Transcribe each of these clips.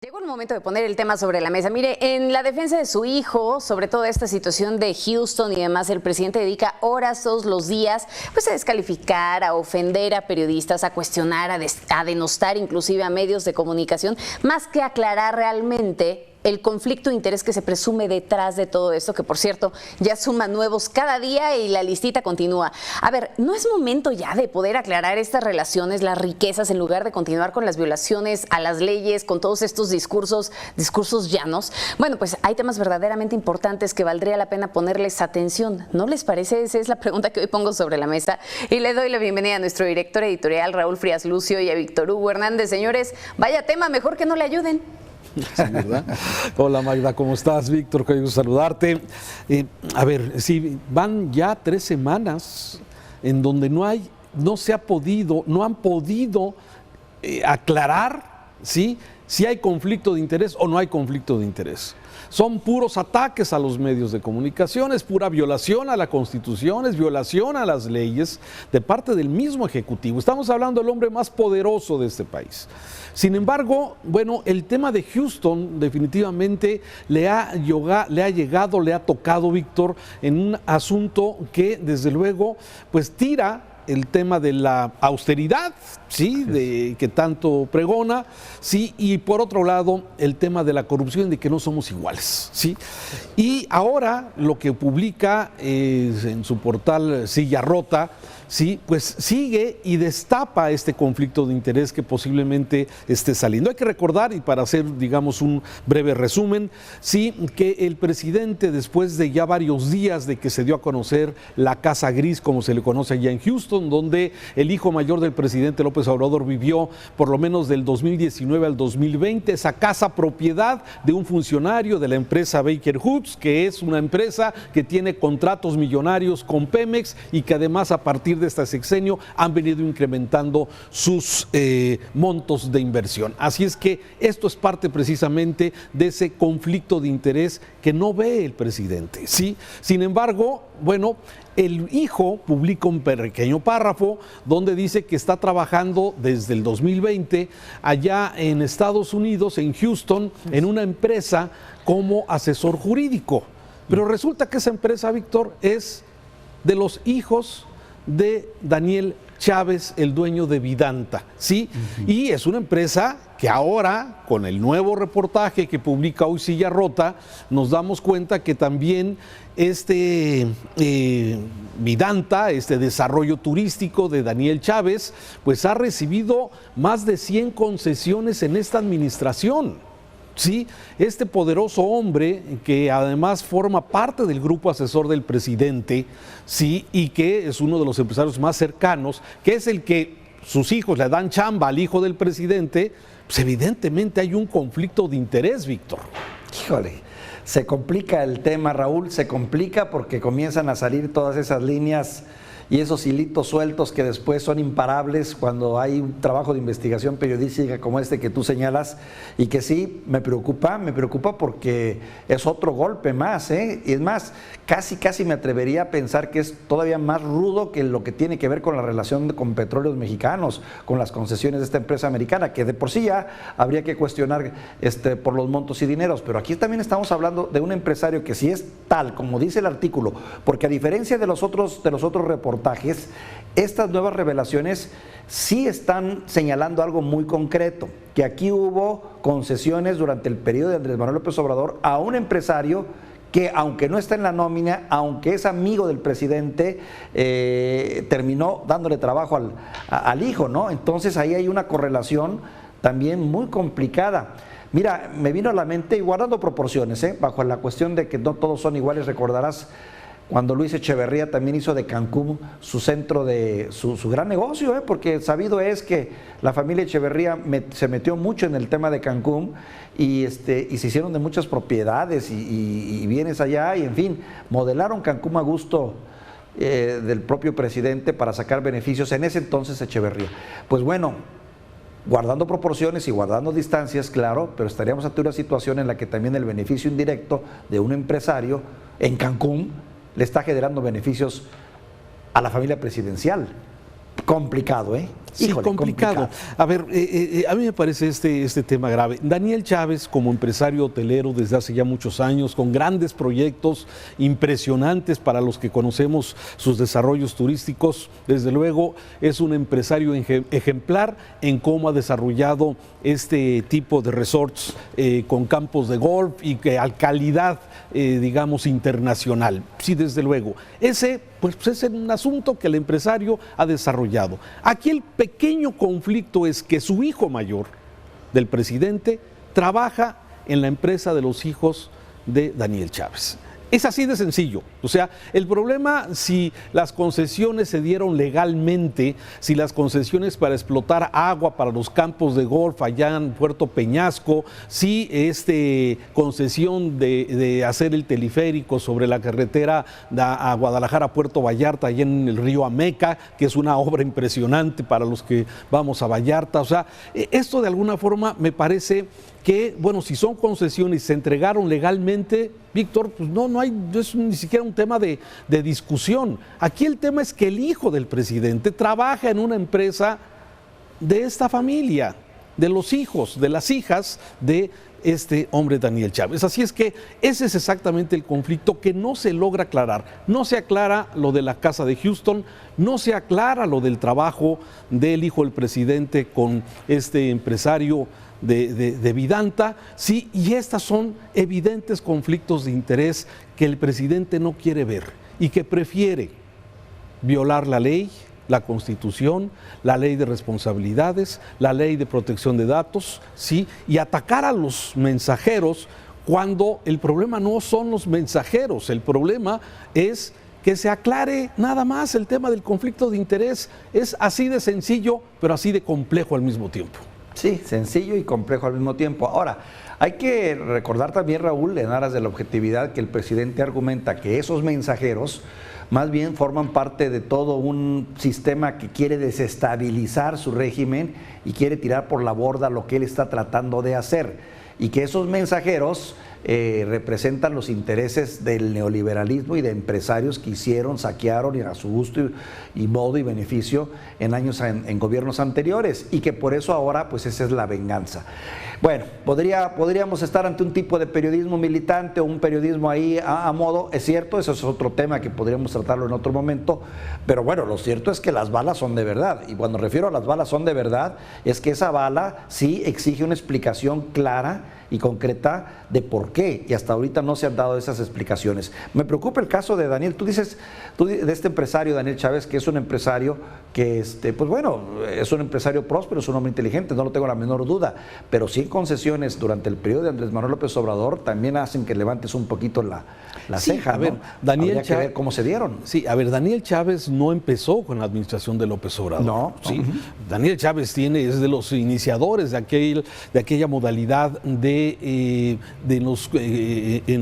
Llegó el momento de poner el tema sobre la mesa. Mire, en la defensa de su hijo, sobre todo esta situación de Houston y demás, el presidente dedica horas todos los días pues, a descalificar, a ofender a periodistas, a cuestionar, a denostar inclusive a medios de comunicación, más que aclarar realmente el conflicto de interés que se presume detrás de todo esto, que por cierto ya suma nuevos cada día y la listita continúa. A ver, ¿no es momento ya de poder aclarar estas relaciones, las riquezas, en lugar de continuar con las violaciones a las leyes, con todos estos discursos llanos? Bueno, pues hay temas verdaderamente importantes que valdría la pena ponerles atención. ¿No les parece? Esa es la pregunta que hoy pongo sobre la mesa y le doy la bienvenida a nuestro director editorial Raúl Frías Lucio y a Víctor Hugo Hernández. Señores, vaya tema, mejor que no le ayuden. Sí, ¿verdad? Hola Magda, ¿cómo estás? Víctor, qué gusto saludarte. A ver, sí, van ya 3 semanas en donde no han podido aclarar, ¿sí?, si hay conflicto de interés o no hay conflicto de interés. Son puros ataques a los medios de comunicación, es pura violación a la Constitución, es violación a las leyes de parte del mismo Ejecutivo. Estamos hablando del hombre más poderoso de este país. Sin embargo, bueno, el tema de Houston definitivamente le ha tocado, Víctor, en un asunto que desde luego pues tira el tema de la austeridad, ¿sí?, de que tanto pregona, sí, y por otro lado el tema de la corrupción, de que no somos iguales, ¿sí? Y ahora lo que publica en su portal Silla Rota, sí, pues sigue y destapa este conflicto de interés que posiblemente esté saliendo. Hay que recordar, y para hacer, digamos, un breve resumen, sí, que el presidente, después de ya varios días de que se dio a conocer la Casa Gris, como se le conoce allá en Houston, donde el hijo mayor del presidente López Obrador vivió por lo menos del 2019 al 2020, esa casa propiedad de un funcionario de la empresa Baker Hughes, que es una empresa que tiene contratos millonarios con Pemex y que además a partir de este sexenio han venido incrementando sus montos de inversión. Así es que esto es parte precisamente de ese conflicto de interés que no ve el presidente, ¿sí? Sin embargo, bueno, el hijo publica un pequeño párrafo donde dice que está trabajando desde el 2020 allá en Estados Unidos, en Houston, en una empresa como asesor jurídico. Pero resulta que esa empresa, Víctor, es de los hijos de Daniel Chávez, el dueño de Vidanta, ¿sí? Y es una empresa que ahora, con el nuevo reportaje que publica hoy Silla Rota, nos damos cuenta que también Vidanta, este desarrollo turístico de Daniel Chávez, pues ha recibido más de 100 concesiones en esta administración. Sí, este poderoso hombre que además forma parte del grupo asesor del presidente, sí, y que es uno de los empresarios más cercanos, que es el que sus hijos le dan chamba al hijo del presidente, pues evidentemente hay un conflicto de interés, Víctor. Híjole, se complica el tema, Raúl, se complica porque comienzan a salir todas esas líneas y esos hilitos sueltos que después son imparables cuando hay un trabajo de investigación periodística como este que tú señalas, y que sí me preocupa porque es otro golpe más, ¿eh? Y es más, casi me atrevería a pensar que es todavía más rudo que lo que tiene que ver con la relación con Petróleos Mexicanos, con las concesiones de esta empresa americana, que de por sí ya habría que cuestionar por los montos y dineros, pero aquí también estamos hablando de un empresario que sí es tal, como dice el artículo, porque a diferencia de los otros reportajes, estas nuevas revelaciones sí están señalando algo muy concreto, que aquí hubo concesiones durante el periodo de Andrés Manuel López Obrador a un empresario que, aunque no está en la nómina, aunque es amigo del presidente, terminó dándole trabajo al hijo, ¿no? Entonces ahí hay una correlación también muy complicada. Mira, me vino a la mente, y guardando proporciones, bajo la cuestión de que no todos son iguales, recordarás cuando Luis Echeverría también hizo de Cancún su centro de su gran negocio, porque sabido es que la familia Echeverría se metió mucho en el tema de Cancún y se hicieron de muchas propiedades y bienes allá, y en fin, modelaron Cancún a gusto del propio presidente para sacar beneficios en ese entonces Echeverría. Pues bueno, guardando proporciones y guardando distancias, claro, pero estaríamos ante una situación en la que también el beneficio indirecto de un empresario en Cancún le está generando beneficios a la familia presidencial. Complicado, ¿eh? Sí, Híjole, complicado. A ver, a mí me parece este tema grave. Daniel Chávez, como empresario hotelero desde hace ya muchos años, con grandes proyectos impresionantes para los que conocemos sus desarrollos turísticos, desde luego es un empresario ejemplar en cómo ha desarrollado este tipo de resorts con campos de golf y que a calidad, digamos, internacional. Sí, desde luego. Ese pues es un asunto que el empresario ha desarrollado. Aquí el pequeño conflicto es que su hijo mayor del presidente trabaja en la empresa de los hijos de Daniel Chávez. Es así de sencillo. O sea, el problema, si las concesiones se dieron legalmente, si las concesiones para explotar agua para los campos de golf allá en Puerto Peñasco, si concesión de hacer el teleférico sobre la carretera a Guadalajara, Puerto Vallarta, allá en el río Ameca, que es una obra impresionante para los que vamos a Vallarta. O sea, esto de alguna forma me parece que, bueno, si son concesiones y se entregaron legalmente, Víctor, pues no hay, es ni siquiera un tema de discusión. Aquí el tema es que el hijo del presidente trabaja en una empresa de esta familia, de los hijos, de las hijas de este hombre Daniel Chávez. Así es que ese es exactamente el conflicto que no se logra aclarar. No se aclara lo de la casa de Houston, no se aclara lo del trabajo del hijo del presidente con este empresario de Vidanta, sí, y estas son evidentes conflictos de interés que el presidente no quiere ver y que prefiere violar la ley, la Constitución, la ley de responsabilidades, la ley de protección de datos, sí, y atacar a los mensajeros cuando el problema no son los mensajeros, el problema es que se aclare nada más el tema del conflicto de interés. Es así de sencillo, pero así de complejo al mismo tiempo. Sí, sencillo y complejo al mismo tiempo. Ahora, hay que recordar también, Raúl, en aras de la objetividad, que el presidente argumenta que esos mensajeros más bien forman parte de todo un sistema que quiere desestabilizar su régimen y quiere tirar por la borda lo que él está tratando de hacer. Y que esos mensajeros representan los intereses del neoliberalismo y de empresarios que hicieron, saquearon y a su gusto y modo y beneficio en gobiernos anteriores, y que por eso ahora pues esa es la venganza. Bueno, podríamos estar ante un tipo de periodismo militante o un periodismo ahí a modo, es cierto, eso es otro tema que podríamos tratarlo en otro momento, pero bueno, lo cierto es que las balas son de verdad, y cuando refiero a las balas son de verdad, es que esa bala sí exige una explicación clara y concreta de por qué, y hasta ahorita no se han dado esas explicaciones. Me preocupa el caso de Daniel, tú dices de este empresario Daniel Chávez, que es un empresario que, pues bueno, es un empresario próspero, es un hombre inteligente, no lo tengo la menor duda, pero sí concesiones durante el periodo de Andrés Manuel López Obrador también hacen que levantes un poquito la sí, ceja, a ver, ¿no? Daniel Habría que ver cómo se dieron. Sí, a ver, Daniel Chávez no empezó con la administración de López Obrador. No. Sí. Daniel Chávez es de los iniciadores de aquella modalidad en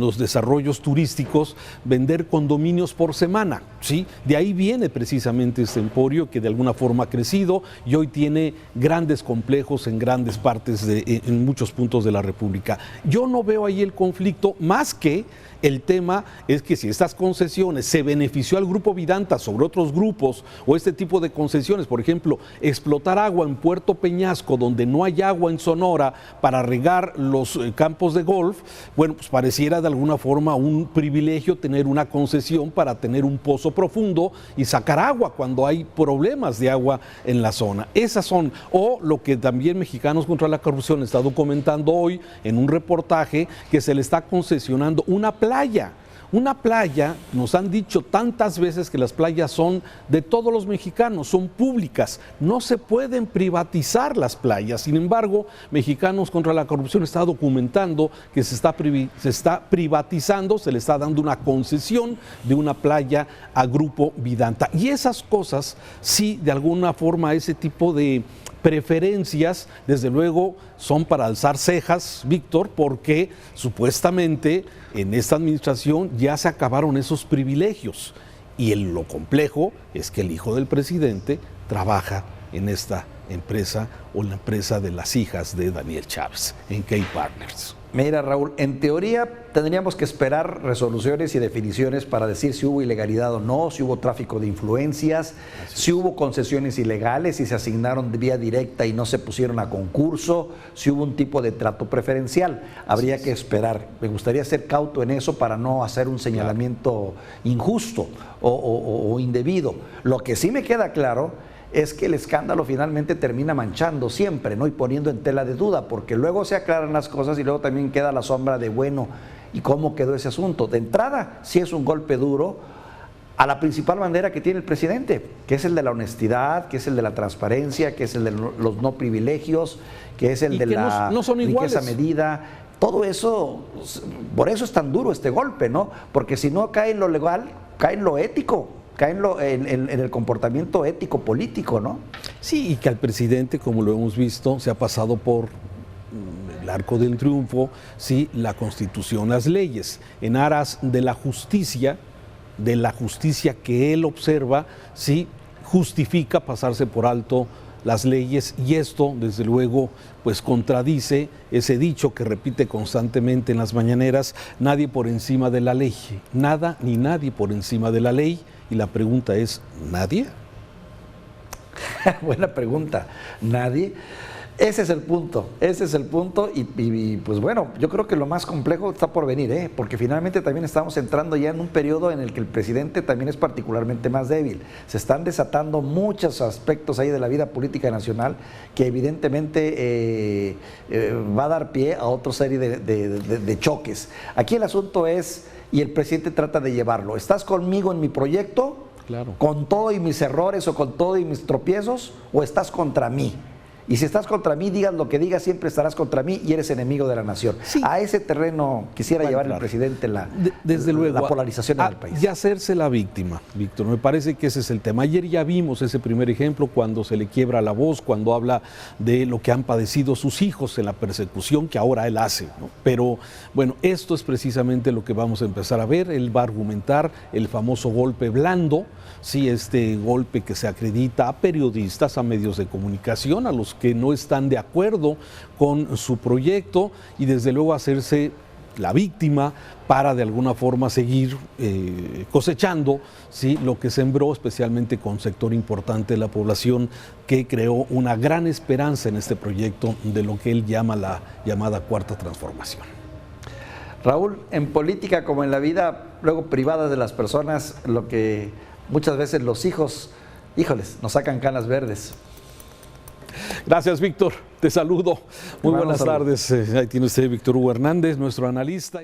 los desarrollos turísticos, vender condominios por semana. ¿Sí? De ahí viene precisamente este emporio que de alguna forma ha crecido y hoy tiene grandes complejos en grandes partes, en muchos puntos de la República. Yo no veo ahí el conflicto, más que el tema es que si estas concesiones se benefició al grupo Vidanta sobre otros grupos, o este tipo de concesiones, por ejemplo, explotar agua en Puerto Peñasco donde no hay agua en Sonora para regar los campos de golf, bueno, pues pareciera de alguna forma un privilegio tener una concesión para tener un pozo profundo y sacar agua cuando hay problemas de agua en la zona. Esas son, o lo que también Mexicanos contra la Corrupción está documentando hoy en un reportaje, que se le está concesionando una playa, nos han dicho tantas veces que las playas son de todos los mexicanos, son públicas, no se pueden privatizar las playas. Sin embargo, Mexicanos contra la Corrupción está documentando que se está privatizando, se le está dando una concesión de una playa a Grupo Vidanta. Y esas cosas, sí, de alguna forma, ese tipo de preferencias, desde luego, son para alzar cejas, Víctor, porque supuestamente en esta administración ya se acabaron esos privilegios. Y lo complejo es que el hijo del presidente trabaja en esta empresa o la empresa de las hijas de Daniel Chávez, en Key Partners. Mira, Raúl, en teoría tendríamos que esperar resoluciones y definiciones para decir si hubo ilegalidad o no, si hubo tráfico de influencias, si hubo concesiones ilegales, si se asignaron de vía directa y no se pusieron a concurso, si hubo un tipo de trato preferencial. Habría que esperar. Me gustaría ser cauto en eso para no hacer un señalamiento injusto o indebido. Lo que sí me queda claro es que el escándalo finalmente termina manchando siempre, ¿no? Y poniendo en tela de duda, porque luego se aclaran las cosas y luego también queda la sombra de, bueno, ¿y cómo quedó ese asunto? De entrada, sí es un golpe duro a la principal bandera que tiene el presidente, que es el de la honestidad, que es el de la transparencia, que es el de los no privilegios, que es el de la riqueza medida. Todo eso, por eso es tan duro este golpe, ¿no? Porque si no cae en lo legal, cae en lo ético. Caen en el comportamiento ético político, ¿no? Sí, y que al presidente, como lo hemos visto, se ha pasado por el arco del triunfo, sí, la Constitución, las leyes, en aras de la justicia que él observa, sí, justifica pasarse por alto las leyes, y esto, desde luego, pues contradice ese dicho que repite constantemente en las mañaneras: nadie por encima de la ley, nada ni nadie por encima de la ley. Y la pregunta es, ¿nadie? Buena pregunta. ¿Nadie? Ese es el punto y pues bueno, yo creo que lo más complejo está por venir, porque finalmente también estamos entrando ya en un periodo en el que el presidente también es particularmente más débil. Se están desatando muchos aspectos ahí de la vida política nacional que evidentemente va a dar pie a otra serie de choques. Aquí el asunto es, y el presidente trata de llevarlo, ¿estás conmigo en mi proyecto? Claro. ¿Con todo y mis errores o con todo y mis tropiezos? ¿O estás contra mí? Y si estás contra mí, digas lo que digas, siempre estarás contra mí y eres enemigo de la nación. Sí. A ese terreno quisiera llevar el presidente desde luego, la polarización en el país. Y hacerse la víctima, Víctor. Me parece que ese es el tema. Ayer ya vimos ese primer ejemplo cuando se le quiebra la voz, cuando habla de lo que han padecido sus hijos en la persecución que ahora él hace, ¿no? Pero bueno, esto es precisamente lo que vamos a empezar a ver. Él va a argumentar el famoso golpe blando, sí, este golpe que se acredita a periodistas, a medios de comunicación, a los que no están de acuerdo con su proyecto, y desde luego hacerse la víctima para de alguna forma seguir cosechando, ¿sí?, lo que sembró, especialmente con un sector importante de la población que creó una gran esperanza en este proyecto de lo que él llama la llamada Cuarta Transformación. Raúl, en política como en la vida luego privada de las personas, lo que muchas veces los hijos, híjoles, nos sacan canas verdes. Gracias, Víctor. Te saludo. Muy buenas tardes. Ahí tiene usted Víctor Hugo Hernández, nuestro analista.